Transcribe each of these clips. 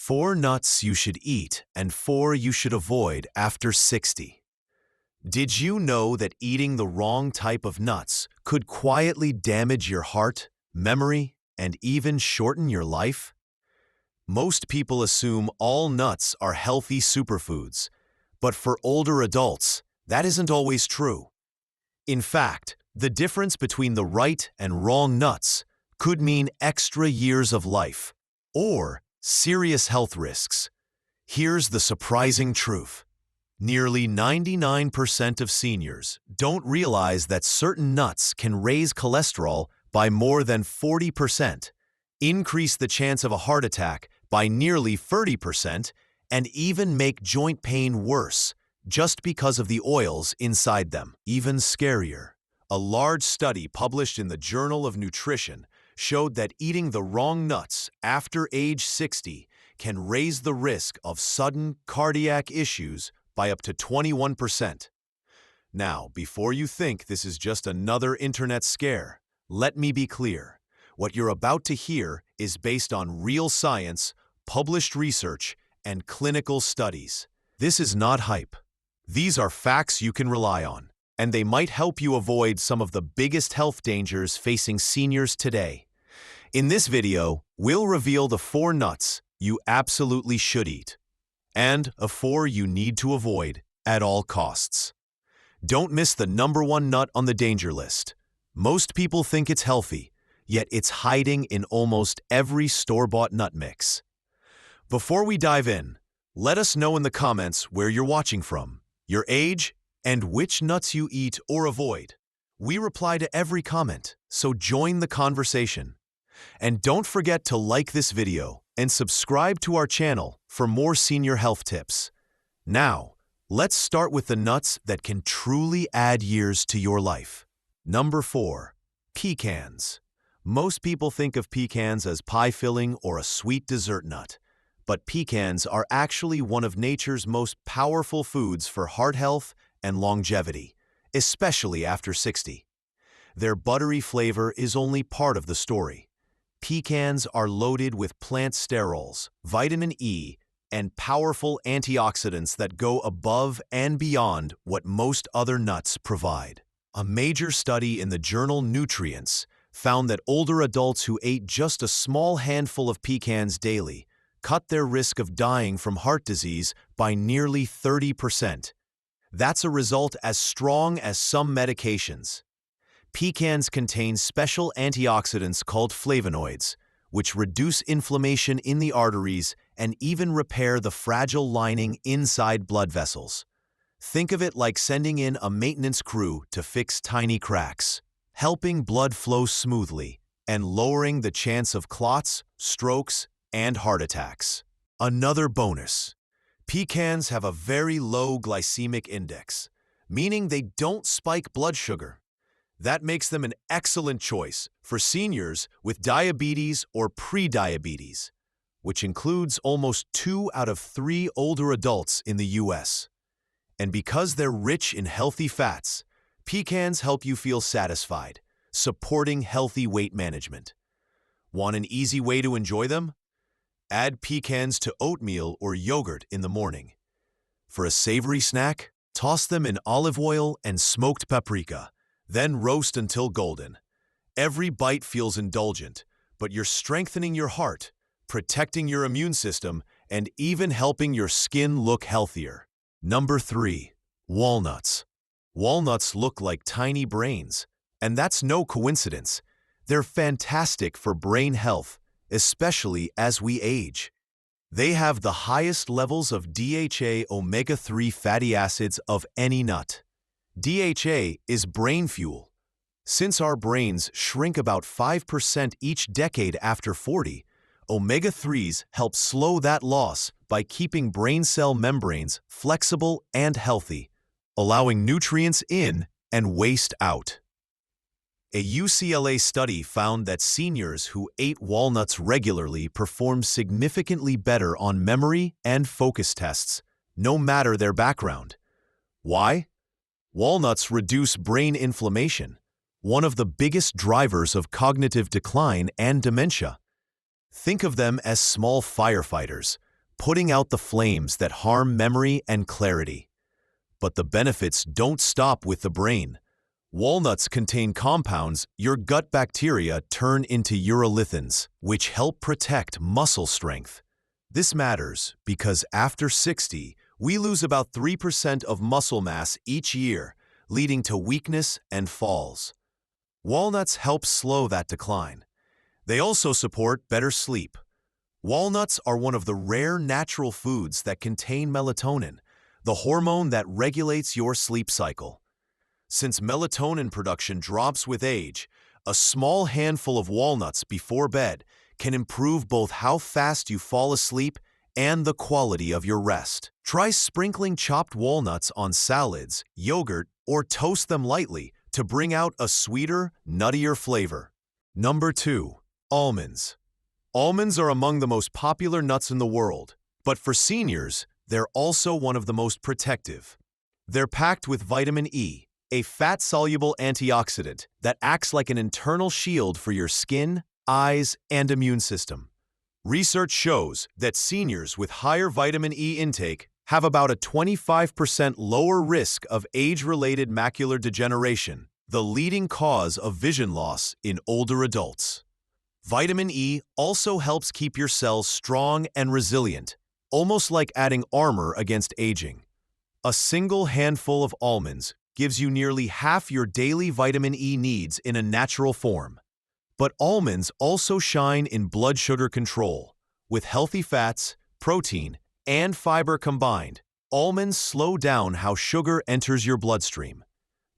4 nuts you should eat and 4 you should avoid after 60. Did you know that eating the wrong type of nuts could quietly damage your heart, memory, and even shorten your life? Most people assume all nuts are healthy superfoods, but for older adults, that isn't always true. In fact, the difference between the right and wrong nuts could mean extra years of life or serious health risks. Here's the surprising truth. Nearly 99% of seniors don't realize that certain nuts can raise cholesterol by more than 40%, increase the chance of a heart attack by nearly 30%, and even make joint pain worse just because of the oils inside them. Even scarier, a large study published in the Journal of Nutrition showed that eating the wrong nuts after age 60 can raise the risk of sudden cardiac issues by up to 21%. Now, before you think this is just another internet scare, let me be clear. What you're about to hear is based on real science, published research, and clinical studies. This is not hype. These are facts you can rely on, and they might help you avoid some of the biggest health dangers facing seniors today. In this video, we'll reveal the 4 nuts you absolutely should eat, and 4 you need to avoid at all costs. Don't miss the #1 nut on the danger list. Most people think it's healthy, yet it's hiding in almost every store-bought nut mix. Before we dive in, let us know in the comments where you're watching from, your age, and which nuts you eat or avoid. We reply to every comment, so join the conversation. And don't forget to like this video and subscribe to our channel for more senior health tips. Now, let's start with the nuts that can truly add years to your life. Number 4. Pecans. Most people think of pecans as pie filling or a sweet dessert nut, but pecans are actually one of nature's most powerful foods for heart health and longevity, especially after 60. Their buttery flavor is only part of the story. Pecans are loaded with plant sterols, vitamin E, and powerful antioxidants that go above and beyond what most other nuts provide. A major study in the journal Nutrients found that older adults who ate just a small handful of pecans daily cut their risk of dying from heart disease by nearly 30%. That's a result as strong as some medications. Pecans contain special antioxidants called flavonoids, which reduce inflammation in the arteries and even repair the fragile lining inside blood vessels. Think of it like sending in a maintenance crew to fix tiny cracks, helping blood flow smoothly and lowering the chance of clots, strokes, and heart attacks. Another bonus. Pecans have a very low glycemic index, meaning they don't spike blood sugar. That makes them an excellent choice for seniors with diabetes or pre-diabetes, which includes almost 2 out of 3 older adults in the US. And because they're rich in healthy fats, pecans help you feel satisfied, supporting healthy weight management. Want an easy way to enjoy them? Add pecans to oatmeal or yogurt in the morning. For a savory snack, toss them in olive oil and smoked paprika, then roast until golden. Every bite feels indulgent, but you're strengthening your heart, protecting your immune system, and even helping your skin look healthier. Number 3. Walnuts. Walnuts look like tiny brains, and that's no coincidence. They're fantastic for brain health, especially as we age. They have the highest levels of DHA omega-3 fatty acids of any nut. DHA is brain fuel. Since our brains shrink about 5% each decade after 40, omega-3s help slow that loss by keeping brain cell membranes flexible and healthy, allowing nutrients in and waste out. A UCLA study found that seniors who ate walnuts regularly performed significantly better on memory and focus tests, no matter their background. Why? Walnuts reduce brain inflammation, one of the biggest drivers of cognitive decline and dementia. Think of them as small firefighters, putting out the flames that harm memory and clarity. But the benefits don't stop with the brain. Walnuts contain compounds your gut bacteria turn into urolithins, which help protect muscle strength. This matters because after 60, we lose about 3% of muscle mass each year, leading to weakness and falls. Walnuts help slow that decline. They also support better sleep. Walnuts are one of the rare natural foods that contain melatonin, the hormone that regulates your sleep cycle. Since melatonin production drops with age, a small handful of walnuts before bed can improve both how fast you fall asleep and the quality of your rest. Try sprinkling chopped walnuts on salads, yogurt, or toast them lightly to bring out a sweeter, nuttier flavor. Number 2. Almonds. Almonds are among the most popular nuts in the world, but for seniors, they're also one of the most protective. They're packed with vitamin E, a fat-soluble antioxidant that acts like an internal shield for your skin, eyes, and immune system. Research shows that seniors with higher vitamin E intake have about a 25% lower risk of age-related macular degeneration, the leading cause of vision loss in older adults. Vitamin E also helps keep your cells strong and resilient, almost like adding armor against aging. A single handful of almonds gives you nearly half your daily vitamin E needs in a natural form. But almonds also shine in blood sugar control. With healthy fats, protein, and fiber combined, almonds slow down how sugar enters your bloodstream.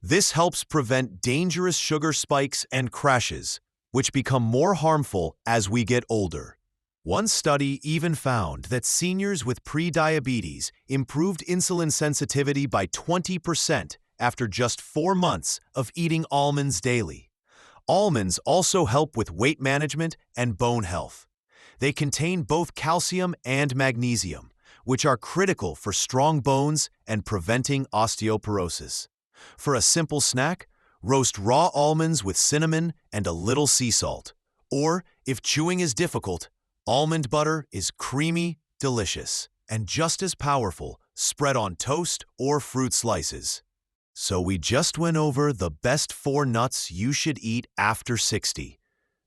This helps prevent dangerous sugar spikes and crashes, which become more harmful as we get older. One study even found that seniors with prediabetes improved insulin sensitivity by 20% after just 4 months of eating almonds daily. Almonds also help with weight management and bone health. They contain both calcium and magnesium, which are critical for strong bones and preventing osteoporosis. For a simple snack, roast raw almonds with cinnamon and a little sea salt. Or, if chewing is difficult, almond butter is creamy, delicious, and just as powerful spread on toast or fruit slices. So we just went over the best 4 nuts you should eat after 60.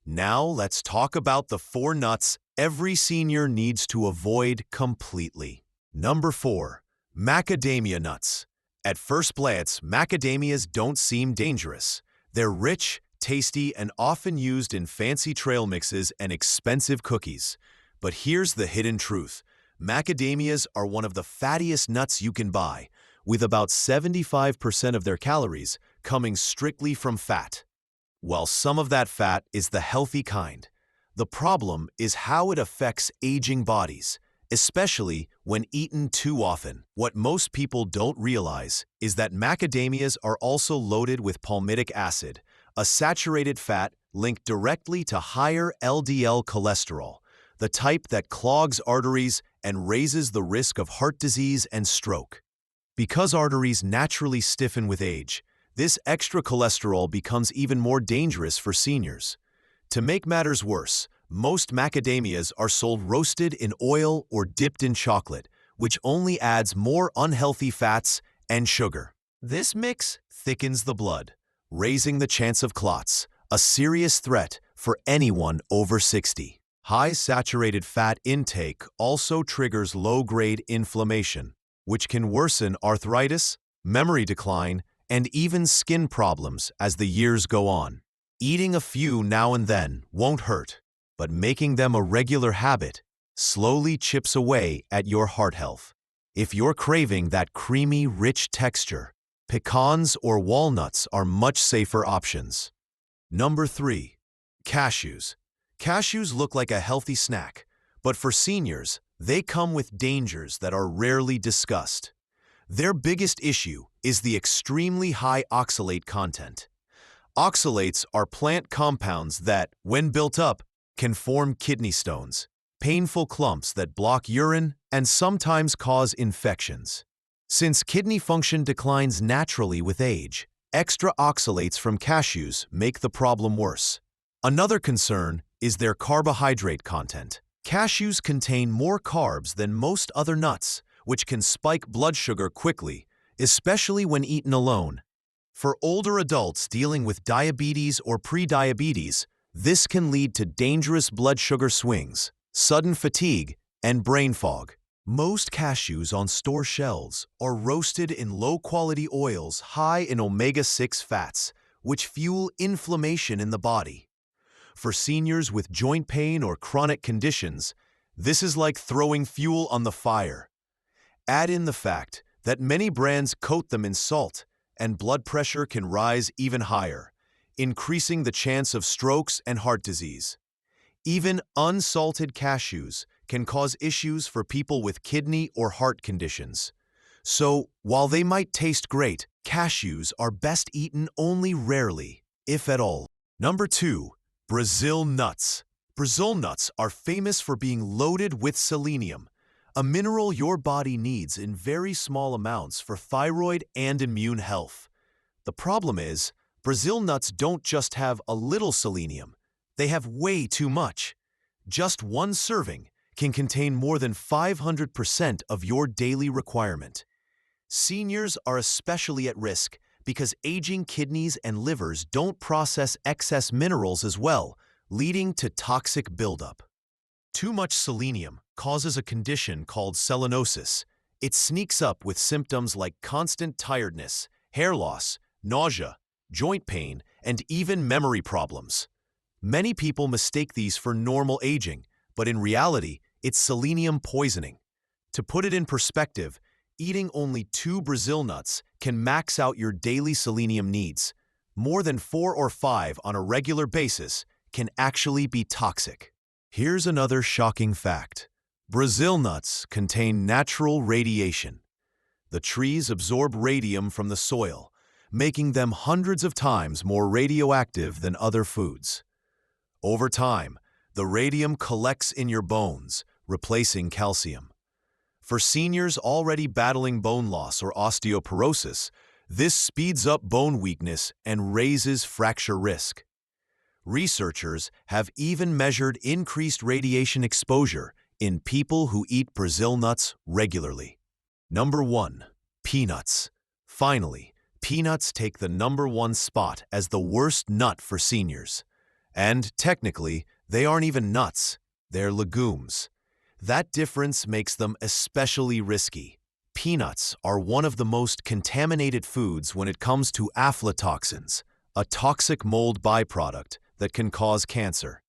Now let's talk about the 4 nuts every senior needs to avoid completely. Number 4. Macadamia nuts. At first glance, macadamias don't seem dangerous. They're rich, tasty, and often used in fancy trail mixes and expensive cookies. But here's the hidden truth. Macadamias are one of the fattiest nuts you can buy, with about 75% of their calories coming strictly from fat. While some of that fat is the healthy kind, the problem is how it affects aging bodies, especially when eaten too often. What most people don't realize is that macadamias are also loaded with palmitic acid, a saturated fat linked directly to higher LDL cholesterol, the type that clogs arteries and raises the risk of heart disease and stroke. Because arteries naturally stiffen with age, this extra cholesterol becomes even more dangerous for seniors. To make matters worse, most macadamias are sold roasted in oil or dipped in chocolate, which only adds more unhealthy fats and sugar. This mix thickens the blood, raising the chance of clots, a serious threat for anyone over 60. High saturated fat intake also triggers low-grade inflammation, which can worsen arthritis, memory decline, and even skin problems as the years go on. Eating a few now and then won't hurt, but making them a regular habit slowly chips away at your heart health. If you're craving that creamy, rich texture, pecans or walnuts are much safer options. Number 3. Cashews. Cashews look like a healthy snack, but for seniors, they come with dangers that are rarely discussed. Their biggest issue is the extremely high oxalate content. Oxalates are plant compounds that, when built up, can form kidney stones, painful clumps that block urine and sometimes cause infections. Since kidney function declines naturally with age, extra oxalates from cashews make the problem worse. Another concern is their carbohydrate content. Cashews contain more carbs than most other nuts, which can spike blood sugar quickly, especially when eaten alone. For older adults dealing with diabetes or prediabetes, this can lead to dangerous blood sugar swings, sudden fatigue, and brain fog. Most cashews on store shelves are roasted in low-quality oils high in omega-6 fats, which fuel inflammation in the body. For seniors with joint pain or chronic conditions, this is like throwing fuel on the fire. Add in the fact that many brands coat them in salt, and blood pressure can rise even higher, increasing the chance of strokes and heart disease. Even unsalted cashews can cause issues for people with kidney or heart conditions. So, while they might taste great, cashews are best eaten only rarely, if at all. Number 2. Brazil nuts. Brazil nuts are famous for being loaded with selenium, a mineral your body needs in very small amounts for thyroid and immune health. The problem is, Brazil nuts don't just have a little selenium, they have way too much. Just one serving can contain more than 500% of your daily requirement. Seniors are especially at risk because aging kidneys and livers don't process excess minerals as well, leading to toxic buildup. Too much selenium causes a condition called selenosis. It sneaks up with symptoms like constant tiredness, hair loss, nausea, joint pain, and even memory problems. Many people mistake these for normal aging, but in reality, it's selenium poisoning. To put it in perspective, eating only 2 Brazil nuts can max out your daily selenium needs. More than 4 or 5 on a regular basis can actually be toxic. Here's another shocking fact. Brazil nuts contain natural radiation. The trees absorb radium from the soil, making them hundreds of times more radioactive than other foods. Over time, the radium collects in your bones, replacing calcium. For seniors already battling bone loss or osteoporosis, this speeds up bone weakness and raises fracture risk. Researchers have even measured increased radiation exposure in people who eat Brazil nuts regularly. Number 1. Peanuts. Finally, peanuts take the number 1 spot as the worst nut for seniors. And technically, they aren't even nuts, they're legumes. That difference makes them especially risky. Peanuts are one of the most contaminated foods when it comes to aflatoxins, a toxic mold byproduct that can cause cancer.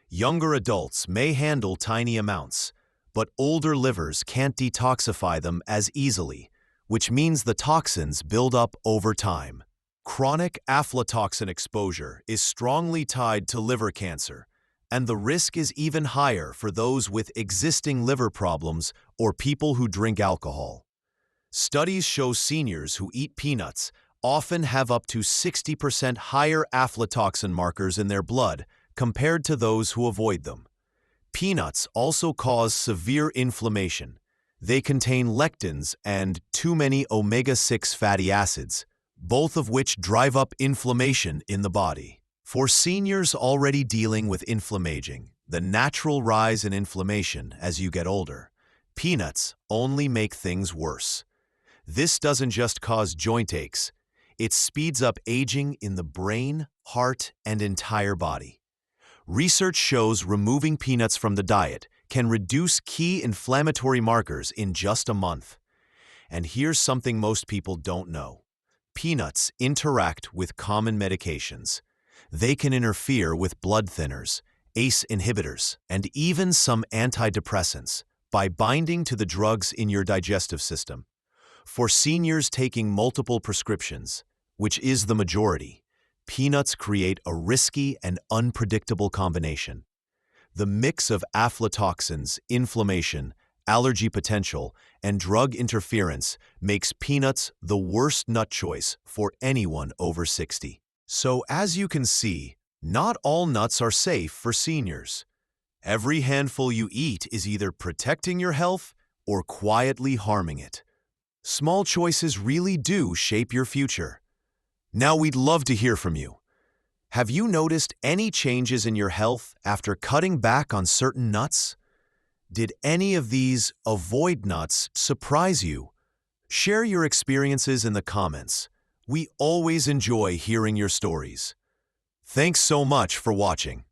Younger adults may handle tiny amounts, but older livers can't detoxify them as easily, which means the toxins build up over time. Chronic aflatoxin exposure is strongly tied to liver cancer, and the risk is even higher for those with existing liver problems or people who drink alcohol. Studies show seniors who eat peanuts often have up to 60% higher aflatoxin markers in their blood compared to those who avoid them. Peanuts also cause severe inflammation. They contain lectins and too many omega-6 fatty acids, both of which drive up inflammation in the body. For seniors already dealing with inflammation, the natural rise in inflammation as you get older, peanuts only make things worse. This doesn't just cause joint aches, it speeds up aging in the brain, heart, and entire body. Research shows removing peanuts from the diet can reduce key inflammatory markers in just a month. And here's something most people don't know. Peanuts interact with common medications. They can interfere with blood thinners, ACE inhibitors, and even some antidepressants by binding to the drugs in your digestive system. For seniors taking multiple prescriptions, which is the majority, peanuts create a risky and unpredictable combination. The mix of aflatoxins, inflammation, allergy potential, and drug interference makes peanuts the worst nut choice for anyone over 60. So as you can see, not all nuts are safe for seniors. Every handful you eat is either protecting your health or quietly harming it. Small choices really do shape your future. Now we'd love to hear from you. Have you noticed any changes in your health after cutting back on certain nuts? Did any of these avoid nuts surprise you? Share your experiences in the comments. We always enjoy hearing your stories. Thanks so much for watching.